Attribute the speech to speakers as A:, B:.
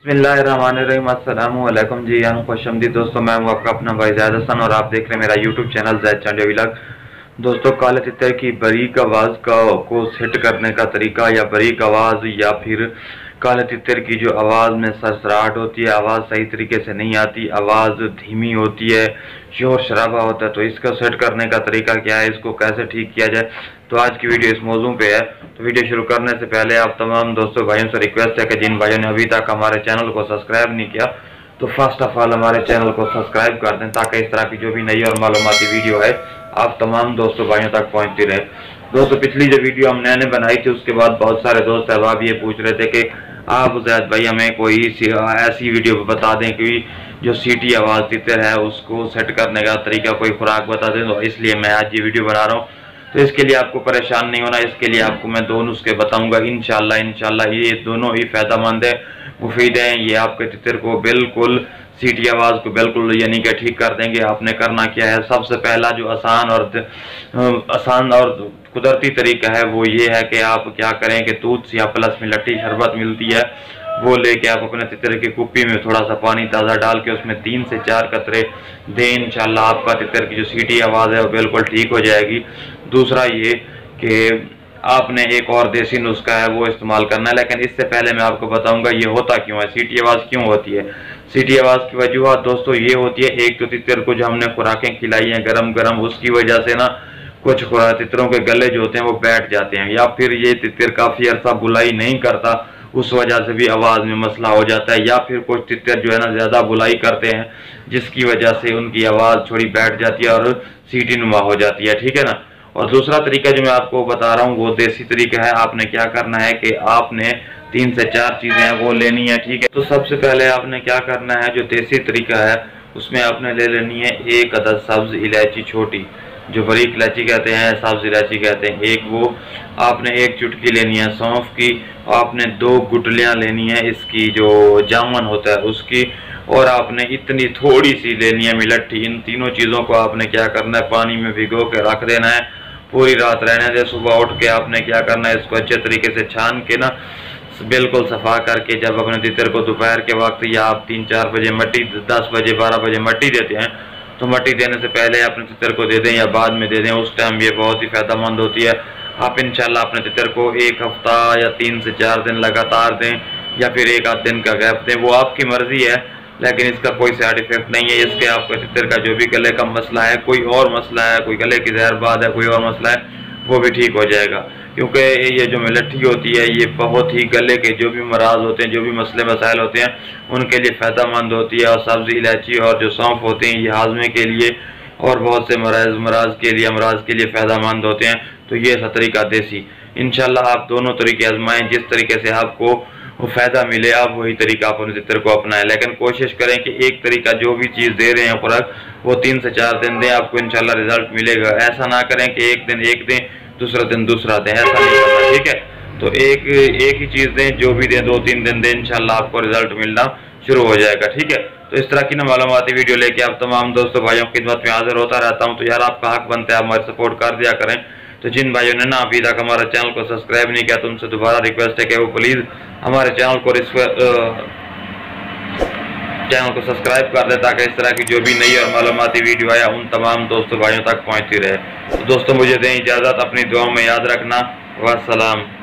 A: बिस्मिल्लाहिर्रहमानिर्रहीम। अस्सलामु अलैकुम जी खुशमदीद दोस्तों, मैं हूं आपका अपना भाई ज़ैद हसन और आप देख रहे हैं मेरा यूट्यूब चैनल ज़ैद चांडिया व्लॉग। दोस्तों, काले तितर की बारीक आवाज़ को सेट करने का तरीका या बारीक आवाज़ या फिर काले तितर की जो आवाज़ में सरसराहट होती है, आवाज़ सही तरीके से नहीं आती, आवाज़ धीमी होती है, शोर शराबा होता है, तो इसका सेट करने का तरीका क्या है, इसको कैसे ठीक किया जाए, तो आज की वीडियो इस मौजू पे है। तो वीडियो शुरू करने से पहले आप तमाम दोस्तों भाइयों से रिक्वेस्ट है कि जिन भाइयों ने अभी तक हमारे चैनल को सब्सक्राइब नहीं किया तो फर्स्ट ऑफ ऑल हमारे चैनल को सब्सक्राइब कर दें, ताकि इस तरह की जो भी नई और मालूमाती वीडियो है आप तमाम दोस्तों भाइयों तक पहुंचती रहे। दोस्तों, पिछली जो वीडियो हमने बनाई थी उसके बाद बहुत सारे दोस्त अहबाब ये पूछ रहे थे कि आप ज़ैद भाई हमें कोई ऐसी वीडियो बता दें कि जो सीटी आवाज़ तितर है उसको सेट करने का तरीका, कोई खुराक बता दें, तो इसलिए मैं आज ये वीडियो बना रहा हूँ। तो इसके लिए आपको परेशान नहीं होना, इसके लिए आपको मैं दो नुस्खे बताऊंगा। इंशाल्लाह ये दोनों ही फ़ायदेमंद है, मुफीद हैं। ये आपके तितर को बिल्कुल सीटी आवाज़ को बिल्कुल यानी कि ठीक कर देंगे। आपने करना क्या है, सबसे पहला जो आसान और कुदरती तरीका है वो ये है कि आप क्या करें कि दूध या प्लस में लट्टी शरबत मिलती है वो लेके आप अपने तितर की कुप्पी में थोड़ा सा पानी ताज़ा डाल के उसमें 3 से 4 कतरे दें। इंशाल्लाह आपका तितर की जो सीटी आवाज़ है वो बिल्कुल ठीक हो जाएगी। दूसरा ये कि आपने एक और देसी नुस्खा है वो इस्तेमाल करना है, लेकिन इससे पहले मैं आपको बताऊंगा ये होता क्यों है, सीटी आवाज़ क्यों होती है। सीटी आवाज़ की वजूहत दोस्तों ये होती है, एक तो तितर को जो हमने खुराकें खिलाई हैं गरम गरम, उसकी वजह से ना कुछ तितरों के गले जो होते हैं वो बैठ जाते हैं, या फिर ये तितर काफ़ी अरसा बुलाई नहीं करता, उस वजह से भी आवाज़ में मसला हो जाता है। या फिर कुछ तितर जो है ना ज़्यादा बुलाई करते हैं जिसकी वजह से उनकी आवाज़ थोड़ी बैठ जाती है और सीटी नुमा हो जाती है, ठीक है ना। और दूसरा तरीका जो मैं आपको बता रहा हूँ वो देसी तरीका है। आपने क्या करना है कि आपने 3 से 4 चीज़ें हैं वो लेनी है, ठीक है। तो सबसे पहले आपने क्या करना है, जो देसी तरीका है उसमें आपने ले लेनी है 1 अदद सब्ज़ इलायची, छोटी जो बारीक इलायची कहते हैं, सब्ज़ इलायची कहते हैं, एक वो। आपने 1 चुटकी लेनी है सौंफ की, आपने 2 गुटलियाँ लेनी है इसकी जो जामुन होता है उसकी, और आपने इतनी थोड़ी सी लेनी है मिलट्ठी। इन तीनों चीज़ों को आपने क्या करना है, पानी में भिगो के रख देना है, पूरी रात रहने दे। सुबह उठ के आपने क्या करना है, इसको अच्छे तरीके से छान के ना बिल्कुल सफ़ा करके जब अपने तितर को दोपहर के वक्त या आप 3-4 बजे मट्टी, 10 बजे 12 बजे मट्टी देते हैं, तो मट्टी देने से पहले अपने तितर को दे दें या बाद में दे दें, उस टाइम ये बहुत ही फ़ायदेमंद होती है। आप इंशाल्लाह अपने तितर को 1 हफ्ता या 3 से 4 दिन लगातार दें या फिर 1 आध दिन का गैप दें, वो आपकी मर्ज़ी है, लेकिन इसका कोई साइड इफेक्ट नहीं है। इसके आपके तितर का जो भी गले का मसला है, कोई और मसला है, कोई गले की जहरबाद है, कोई और मसला है, वो भी ठीक हो जाएगा। क्योंकि ये जो मिलट्ठी होती है ये बहुत ही गले के जो भी मराज होते हैं, जो भी मसले मसाइल होते हैं उनके लिए फ़ायदेमंद होती है। और सब्ज़ी इलायची और जो सौंफ होते हैं ये हाजमे के लिए और बहुत से अमराज के लिए फ़ायदेमंद होते हैं। तो ये है तरीका देसी। इंशाल्लाह आप दोनों तरीके आजमाएं, जिस तरीके से आपको वो फ़ायदा मिले आप वही तरीका अपने तितर को अपनाएं, लेकिन कोशिश करें कि एक तरीका जो भी चीज़ दे रहे हैं खुराक वो 3 से 4 दिन दें, आपको इंशाल्लाह रिजल्ट मिलेगा। ऐसा ना करें कि एक दिन एक दें दूसरा दिन दूसरा दें, ऐसा नहीं करना, ठीक है। तो एक ही चीज़ दें, जो भी दें 2-3 दिन दें, इंशाल्लाह आपको रिजल्ट मिलना शुरू हो जाएगा, ठीक है। तो इस तरह की ना मालूमाती वीडियो लेके आप तमाम दोस्तों भाइयों की खिदमत में हाजिर होता रहता हूँ। तो यार आपका हक बनता है हमारे सपोर्ट कर दिया करें। तो जिन भाइयों ने ना अभी तक हमारे चैनल को सब्सक्राइब नहीं किया तो उनसे दोबारा रिक्वेस्ट है कि वो प्लीज़ हमारे चैनल को सब्सक्राइब कर दे, ताकि इस तरह की जो भी नई और मालूमाती वीडियो आया उन तमाम दोस्तों भाइयों तक पहुँचती रहे। तो दोस्तों मुझे दें इजाज़त, अपनी दुआओं में याद रखना। वस्सलाम।